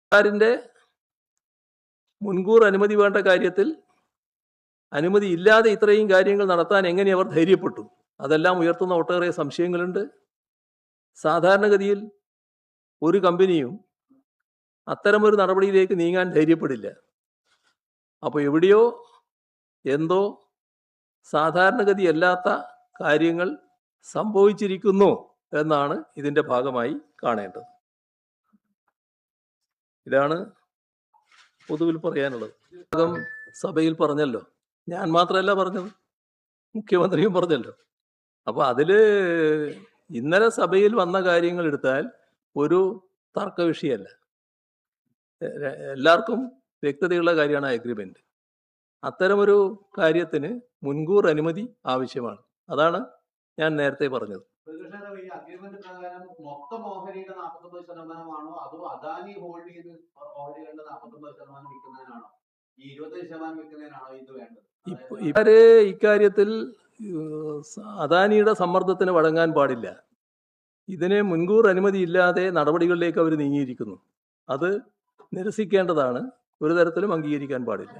സർക്കാരിൻ്റെ മുൻകൂർ അനുമതി വേണ്ട കാര്യത്തിൽ അനുമതി ഇല്ലാതെ ഇത്രയും കാര്യങ്ങൾ നടത്താൻ എങ്ങനെ അവർ ധൈര്യപ്പെട്ടു? അതെല്ലാം ഉയർത്തുന്ന ഒട്ടേറെ സംശയങ്ങളുണ്ട്. സാധാരണഗതിയിൽ ഒരു കമ്പനിയും അത്തരമൊരു നടപടിയിലേക്ക് നീങ്ങാൻ ധൈര്യപ്പെടില്ല. അപ്പോൾ എവിടെയോ എന്തോ സാധാരണഗതിയല്ലാത്ത കാര്യങ്ങൾ സംഭവിച്ചിരിക്കുന്നു എന്നാണ് ഇതിൻ്റെ ഭാഗമായി കാണേണ്ടത്. ഇതാണ് പൊതുവിൽ പറയാനുള്ളത്. ഭാഗം സഭയിൽ പറഞ്ഞല്ലോ, ഞാൻ മാത്രമല്ല പറഞ്ഞത്, മുഖ്യമന്ത്രിയും പറഞ്ഞല്ലോ. അപ്പോൾ അതിൽ ഇന്നലെ സഭയിൽ വന്ന കാര്യങ്ങൾ എടുത്താൽ ഒരു തർക്ക വിഷയമല്ല, എല്ലാവർക്കും വ്യക്തതയുള്ള കാര്യമാണ് അഗ്രിമെന്റ്. അത്തരമൊരു കാര്യത്തിന് മുൻകൂർ അനുമതി ആവശ്യമാണ്. അതാണ് ഞാൻ നേരത്തെ പറഞ്ഞത്. മൊത്തം ഓഹരിയുടെ 49%ആണോ അതോ അദാനി ഹോൾഡ് ചെയ്ത് ഓഹരികളുടെ 49% വിൽക്കുന്നതിനാണോ ഈ 25% വിൽക്കുന്നതിനാണോ ഇത് വേണ്ടത്? ഇക്കാര്യത്തിൽ അദാനിയുടെ സമ്മർദ്ദത്തിന് വഴങ്ങാൻ പാടില്ല. ഇതിന് മുൻകൂർ അനുമതി ഇല്ലാതെ നടപടികളിലേക്ക് അവർ നീങ്ങിയിരിക്കുന്നു. അത് നിരസിക്കേണ്ടതാണ്, ഒരു തരത്തിലും അംഗീകരിക്കാൻ പാടില്ല.